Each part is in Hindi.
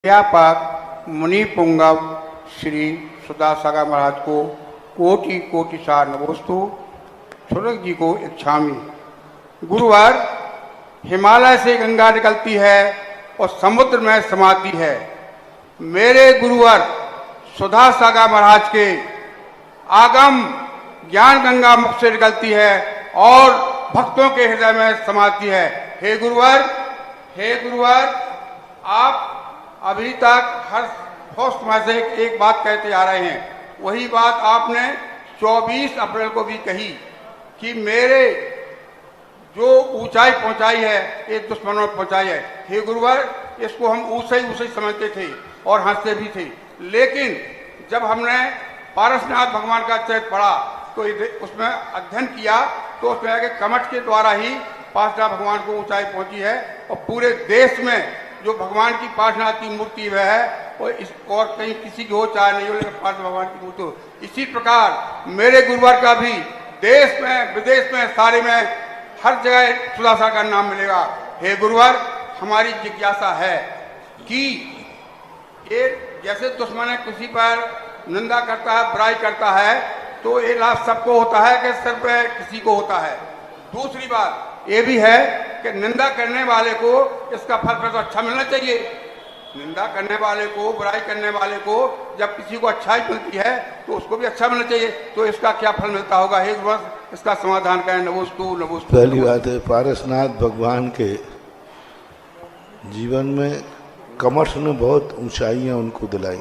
व्यापक मुनि पुंगव श्री सुदासागर महाराज को कोटि कोटि सा नमोस्तु। सुरग जी को इच्छामी। गुरुवार हिमालय से गंगा निकलती है और समुद्र में समाती है। मेरे गुरुवार सुदासागर महाराज के आगम ज्ञान गंगा मुख से निकलती है और भक्तों के हृदय में समाती है। हे गुरुवार, आप अभी तक हर होस्ट में से एक बात कहते आ रहे हैं। वही बात आपने 24 अप्रैल को भी कही कि मेरे जो ऊंचाई पहुंचाई है ये दुश्मनों में पहुंचाई है। हे गुरुवार, इसको हम ऊंचाई समझते थे और हंसते भी थे, लेकिन जब हमने पारसनाथ भगवान का चरित्र पढ़ा तो उसमें अध्ययन किया तो उसमें आगे कमठ के द्वारा ही पारसनाथ भगवान को ऊंचाई पहुंची है और पूरे देश में जो भगवान की पार्श्वनाथ की मूर्ति वह है और कहीं किसी की हो चाहे नहीं हो, लेकिन पार्श्व भगवान की मूर्ति हो। इसी प्रकार मेरे गुरुवार का भी देश में विदेश में सारे में हर जगह सुदासागर का नाम मिलेगा। हे गुरुवार, हमारी जिज्ञासा है कि ये जैसे दुश्मन किसी पर निंदा करता है, बुराई करता है, तो ये लाभ सबको होता है कि सिर्फ किसी को होता है। दूसरी बात ये भी है कि निंदा करने वाले को इसका फल तो अच्छा मिलना चाहिए। निंदा करने वाले को, बुराई करने वाले को जब किसी को अच्छाई मिलती है तो उसको भी अच्छा मिलना चाहिए। तो इसका क्या फल मिलता होगा? हे गुरुवार, इसका समाधान करें। नमोस्तु। पहली बात है, पारसनाथ भगवान के जीवन में कमठ ने बहुत ऊंचाइयां उनको दिलाई।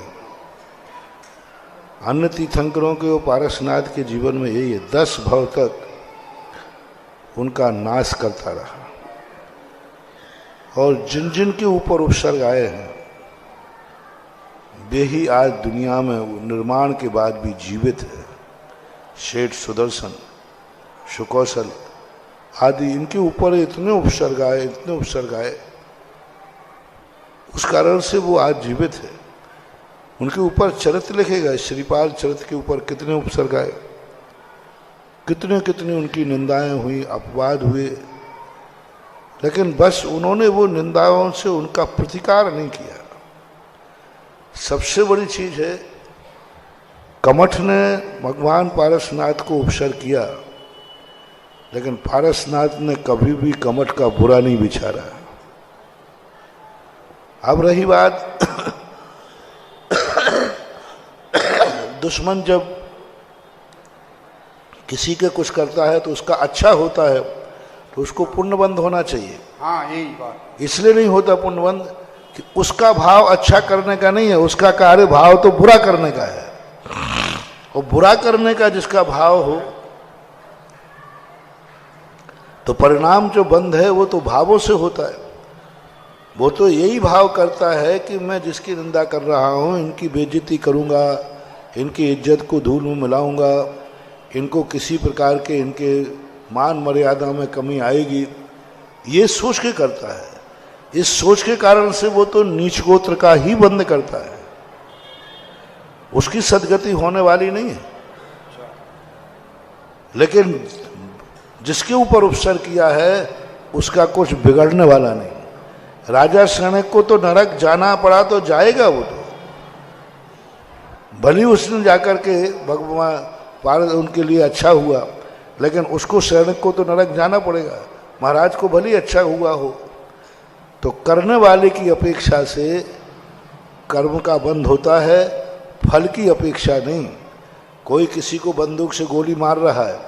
अन्य तीर्थंकरों के और पारसनाथ के जीवन में यही है, 10 भव तक उनका नाश करता रहा और जिन जिन के ऊपर उपसर्ग आए हैं वे ही आज दुनिया में निर्माण के बाद भी जीवित है। शेठ सुदर्शन, सुकौशल आदि, इनके ऊपर इतने उपसर्ग आए, उस कारण से वो आज जीवित है। उनके ऊपर चरित्र लिखे गए, श्रीपाल चरित्र के ऊपर कितने उपसर्ग आए, कितने उनकी निंदाएं हुई, अपवाद हुए, लेकिन बस उन्होंने वो निंदाओं से उनका प्रतिकार नहीं किया। सबसे बड़ी चीज है, कमठ ने भगवान पारसनाथ को उपसर्ग किया, लेकिन पारसनाथ ने कभी भी कमठ का बुरा नहीं विचारा। अब रही बात दुश्मन जब किसी के कुछ करता है तो उसका अच्छा होता है तो उसको पुण्यबंध होना चाहिए। हाँ, यही बात। इसलिए नहीं होता पुण्यबंध कि उसका भाव अच्छा करने का नहीं है, उसका कार्य भाव तो बुरा करने का है। और बुरा करने का जिसका भाव हो तो परिणाम जो बंध है वो तो भावों से होता है। वो तो यही भाव करता है कि मैं जिसकी निंदा कर रहा हूँ इनकी बेइज्जती करूँगा, इनकी इज्जत को धूल में मिलाऊंगा, इनको किसी प्रकार के इनके मान मर्यादा में कमी आएगी, ये सोच के करता है। इस सोच के कारण से वो तो नीच गोत्र का ही बंद करता है, उसकी सदगति होने वाली नहीं है। लेकिन जिसके ऊपर उपसर्ग किया है उसका कुछ बिगड़ने वाला नहीं। राजा सैनिक को तो नरक जाना पड़ा तो जाएगा, वो तो भली उसने जाकर के भगवान उनके लिए अच्छा हुआ, लेकिन उसको सैनिक को तो नरक जाना पड़ेगा। महाराज को भली अच्छा हुआ हो, तो करने वाले की अपेक्षा से कर्म का बंध होता है, फल की अपेक्षा नहीं। कोई किसी को बंदूक से गोली मार रहा है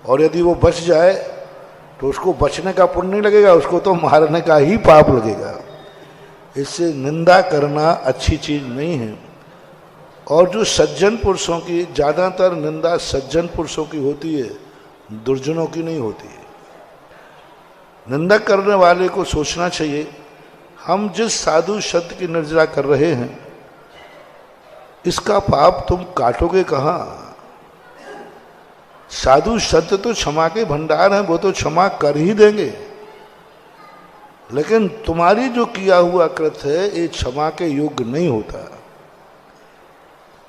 और यदि वो बच जाए तो उसको बचने का पुण्य नहीं लगेगा, उसको तो मारने का ही पाप लगेगा। इससे निंदा करना अच्छी चीज नहीं है। और जो सज्जन पुरुषों की, ज़्यादातर निंदा सज्जन पुरुषों की होती है, दुर्जनों की नहीं होती है। निंदा करने वाले को सोचना चाहिए, हम जिस साधु शब्द की निर्जरा कर रहे हैं इसका पाप तुम काटोगे कहाँ? साधु शब्द तो क्षमा के भंडार हैं, वो तो क्षमा कर ही देंगे, लेकिन तुम्हारी जो किया हुआ कृत्य है ये क्षमा के योग्य नहीं होता।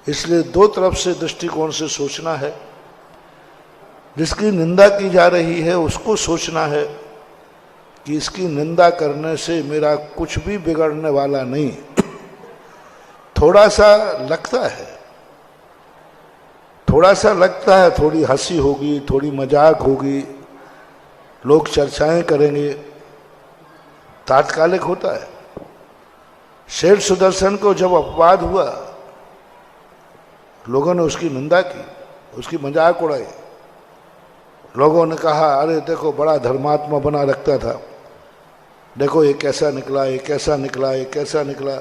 इसलिए दो तरफ से दृष्टिकोण से सोचना है। जिसकी निंदा की जा रही है उसको सोचना है कि इसकी निंदा करने से मेरा कुछ भी बिगड़ने वाला नहीं। थोड़ा सा लगता है, थोड़ी हंसी होगी, थोड़ी मजाक होगी, लोग चर्चाएं करेंगे, तात्कालिक होता है। सेठ सुदर्शन को जब अपवाद हुआ, लोगों ने उसकी निंदा की, उसकी मजाक उड़ाई। लोगों ने कहा अरे देखो बड़ा धर्मात्मा बना रखता था, देखो ये कैसा निकला, ये कैसा निकला, ये कैसा निकला।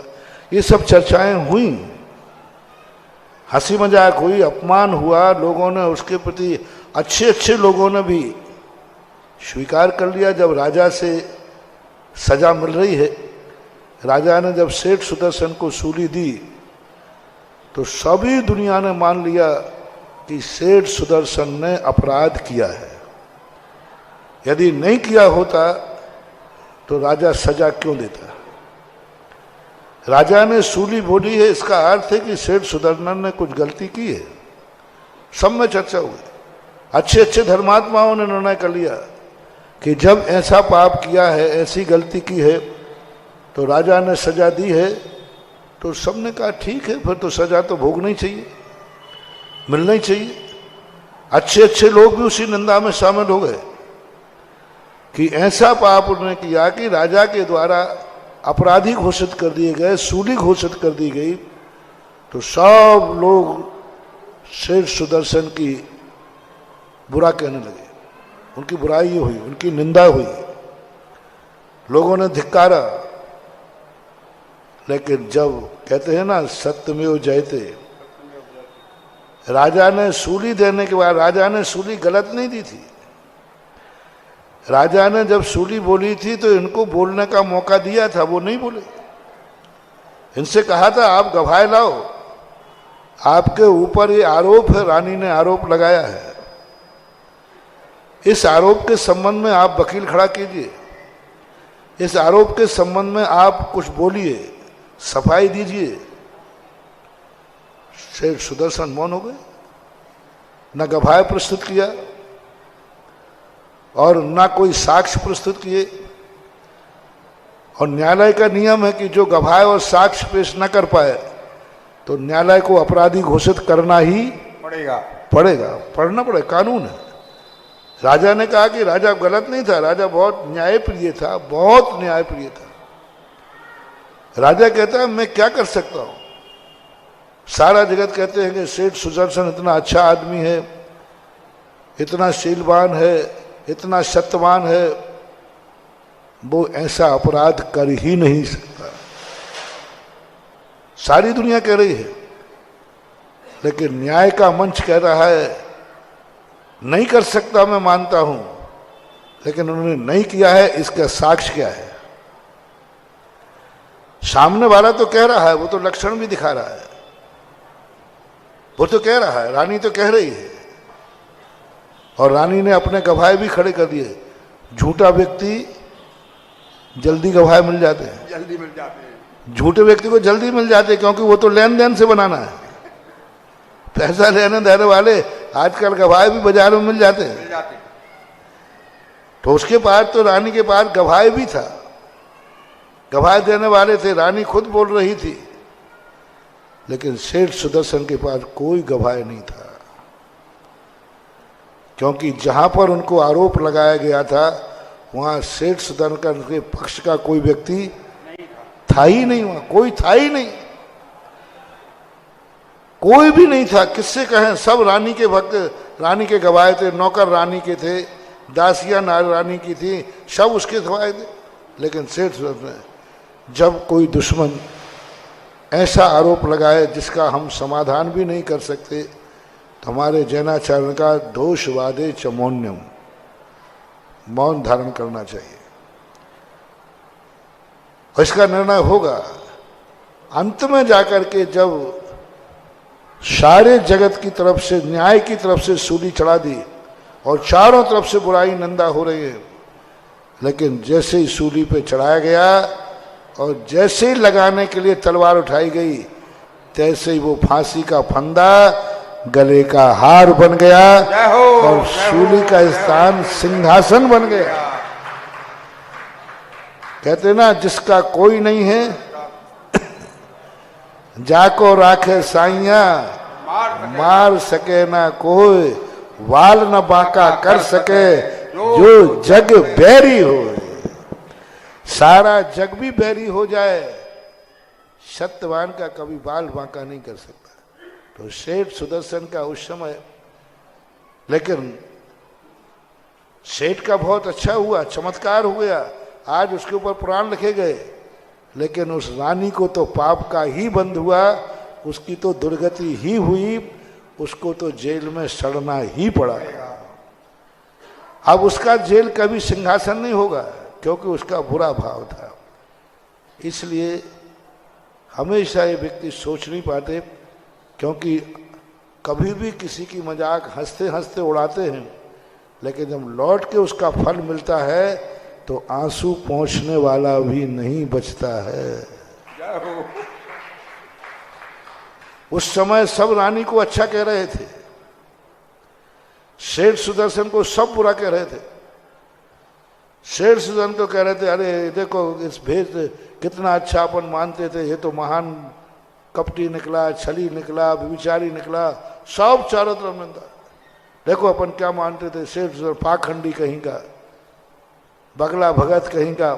ये सब चर्चाएं हुई, हंसी मजाक हुई, अपमान हुआ। लोगों ने उसके प्रति, अच्छे अच्छे लोगों ने भी स्वीकार कर लिया। जब राजा से सजा मिल रही है, राजा ने जब सेठ सुदर्शन को सूली दी तो सभी दुनिया ने मान लिया कि सेठ सुदर्शन ने अपराध किया है। यदि नहीं किया होता तो राजा सजा क्यों देता? राजा ने सूली बोली है, इसका अर्थ है कि सेठ सुदर्शन ने कुछ गलती की है। सब में चर्चा हुई, अच्छे अच्छे धर्मात्माओं ने निर्णय कर लिया कि जब ऐसा पाप किया है, ऐसी गलती की है, तो राजा ने सजा दी है। तो सबने कहा ठीक है, फिर तो सजा तो भोगना ही चाहिए, मिलना ही चाहिए। अच्छे अच्छे लोग भी उसी निंदा में शामिल हो गए कि ऐसा पाप उन्होंने किया कि राजा के द्वारा अपराधी घोषित कर दिए गए, सूली घोषित कर दी गई। तो सब लोग सेठ सुदर्शन की बुरा कहने लगे, उनकी बुराई हुई, उनकी निंदा हुई, लोगों ने धिक्कारा। लेकिन जब कहते हैं ना सत्यमेव जयते, राजा ने सूली देने के बाद, राजा ने सूली गलत नहीं दी थी। राजा ने जब सूली बोली थी तो इनको बोलने का मौका दिया था, वो नहीं बोले। इनसे कहा था आप गवाह लाओ, आपके ऊपर ये आरोप है, रानी ने आरोप लगाया है, इस आरोप के संबंध में आप वकील खड़ा कीजिए, इस आरोप के संबंध में आप कुछ बोलिए, सफाई दीजिए। सेठ सुदर्शन मौन हो गए, न गवाह प्रस्तुत किया और न कोई साक्ष्य प्रस्तुत किए। और न्यायालय का नियम है कि जो गवाह और साक्ष्य पेश न कर पाए तो न्यायालय को अपराधी घोषित करना ही पड़ेगा, पढ़ना पड़ेगा, कानून है। राजा ने कहा कि राजा गलत नहीं था, राजा बहुत न्यायप्रिय था, बहुत न्यायप्रिय था। राजा कहता है मैं क्या कर सकता हूं? सारा जगत कहते हैं कि सेठ सुदर्शन इतना अच्छा आदमी है, इतना शीलवान है, इतना सत्यवान है, वो ऐसा अपराध कर ही नहीं सकता। सारी दुनिया कह रही है, लेकिन न्याय का मंच कह रहा है नहीं कर सकता, मैं मानता हूं, लेकिन उन्होंने नहीं किया है, इसका साक्ष्य क्या है? सामने वाला तो कह रहा है, वो तो लक्षण भी दिखा रहा है, वो तो कह रहा है, रानी तो कह रही है, और रानी ने अपने गवाह भी खड़े कर दिए। झूठा व्यक्ति जल्दी गवाह मिल जाते हैं, जल्दी मिल जाते हैं, झूठे व्यक्ति को जल्दी मिल जाते हैं, क्योंकि वो तो लेन देन से बनाना है। पैसा लेने देने वाले आजकल गवाह भी बाजार में मिल जाते हैं। तो उसके पास तो रानी के पास गवाह भी था, गवाह देने वाले थे, रानी खुद बोल रही थी, लेकिन सेठ सुदर्शन के पास कोई गवाह नहीं था, क्योंकि जहां पर उनको आरोप लगाया गया था वहां सेठ सुदर्शन के पक्ष का कोई व्यक्ति था ही नहीं, वहां कोई था ही नहीं, कोई भी नहीं था। किससे कहें? सब रानी के भक्त, रानी के गवाह थे, नौकर रानी के थे, दासियां रानी की थी, सब उसके गवाह थे। लेकिन सेठ सुदर्शन, जब कोई दुश्मन ऐसा आरोप लगाए जिसका हम समाधान भी नहीं कर सकते, तो हमारे जैनाचार्य का दोषवादे चमौन्यम, मौन धारण करना चाहिए, और इसका निर्णय होगा। अंत में जाकर के जब सारे जगत की तरफ से, न्याय की तरफ से सूली चढ़ा दी और चारों तरफ से बुराई निंदा हो रही है, लेकिन जैसे ही सूली पे चढ़ाया गया और जैसे ही लगाने के लिए तलवार उठाई गई, तैसे ही वो फांसी का फंदा गले का हार बन गया और सूली का स्थान सिंहासन बन गया। कहते ना जिसका कोई नहीं है जाको राखे साइया मार सके ना कोई, वाल न बांका कर सके जो जग बैरी हो। सारा जग भी बैरी हो जाए, सत्यवान का कभी बाल बांका नहीं कर सकता। तो सेठ सुदर्शन का उस समय, लेकिन सेठ का बहुत अच्छा हुआ, चमत्कार हो गया, आज उसके ऊपर पुराण लिखे गए। लेकिन उस रानी को तो पाप का ही बंध हुआ, उसकी तो दुर्गति ही हुई, उसको तो जेल में सड़ना ही पड़ा। अब उसका जेल कभी सिंहासन नहीं होगा, क्योंकि उसका बुरा भाव था। इसलिए हमेशा ये व्यक्ति सोच नहीं पाते, क्योंकि कभी भी किसी की मजाक हंसते हंसते उड़ाते हैं, लेकिन जब लौट के उसका फल मिलता है तो आंसू पहुंचने वाला भी नहीं बचता है। उस समय सब रानी को अच्छा कह रहे थे, शेर सुदर्शन को सब बुरा कह रहे थे। शेर सुदर्शन को कह रहे थे, अरे देखो इस भेद कितना अच्छा अपन मानते थे, ये तो महान कपटी निकला, छली निकला, विचारी निकला, सब चारों तरफ निंदा। देखो अपन क्या मानते थे, शेर सुदर्शन पाखंडी कहीं का, बगला भगत कहीं का,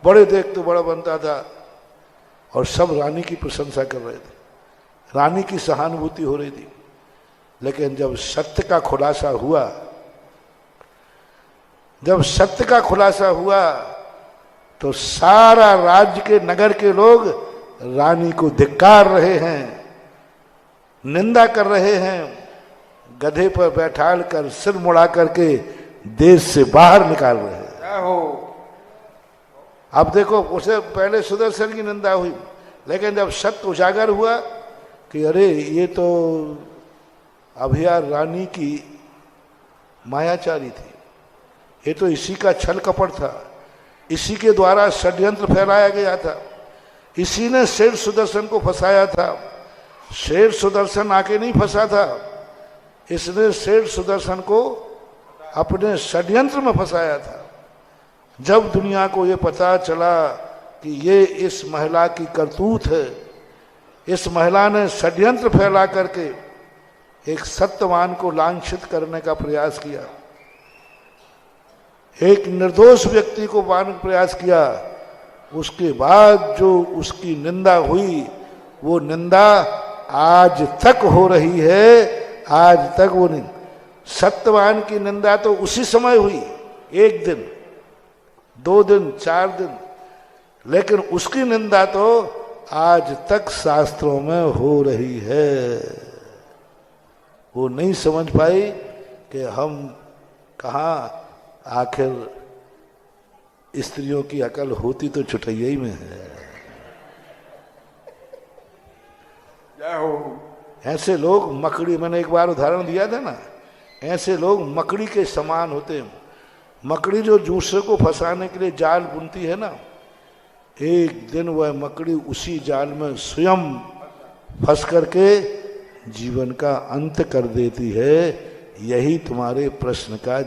बड़े देख तो बड़ा बनता था। और सब रानी की प्रशंसा कर रहे थे, रानी की सहानुभूति हो रही थी। लेकिन जब सत्य का खुलासा हुआ, जब सत्य का खुलासा हुआ, तो सारा राज्य के नगर के लोग रानी को धिक्कार रहे हैं, निंदा कर रहे हैं, गधे पर बैठाल कर सिर मुड़ा करके देश से बाहर निकाल रहे हैं। अब देखो, उसे पहले सुदर्शन की निंदा हुई, लेकिन जब सत्य उजागर हुआ कि अरे ये तो अभिया रानी की मायाचारी थी, ये तो इसी का छल कपट था, इसी के द्वारा षड्यंत्र फैलाया गया था, इसी ने शेर सुदर्शन को फंसाया था। शेर सुदर्शन आके नहीं फंसा था, इसने शेर सुदर्शन को अपने षड्यंत्र में फंसाया था। जब दुनिया को ये पता चला कि ये इस महिला की करतूत है, इस महिला ने षड्यंत्र फैला करके एक सत्यवान को लांछित करने का प्रयास किया, एक निर्दोष व्यक्ति को मारने का प्रयास किया, उसके बाद जो उसकी निंदा हुई, वो निंदा आज तक हो रही है। आज तक वो नहीं, सत्यवान की निंदा तो उसी समय हुई, एक दिन, 2 दिन, 4 दिन, लेकिन उसकी निंदा तो आज तक शास्त्रों में हो रही है। वो नहीं समझ पाई कि हम कहाँ, आखिर स्त्रियों की अकल होती तो चुटैया ही में है। ऐसे लोग मकड़ी, मैंने एक बार उदाहरण दिया था ना, ऐसे लोग मकड़ी के समान होते हैं। मकड़ी जो दूसरे को फंसाने के लिए जाल बुनती है ना, एक दिन वह मकड़ी उसी जाल में स्वयं फंस करके जीवन का अंत कर देती है। यही तुम्हारे प्रश्न का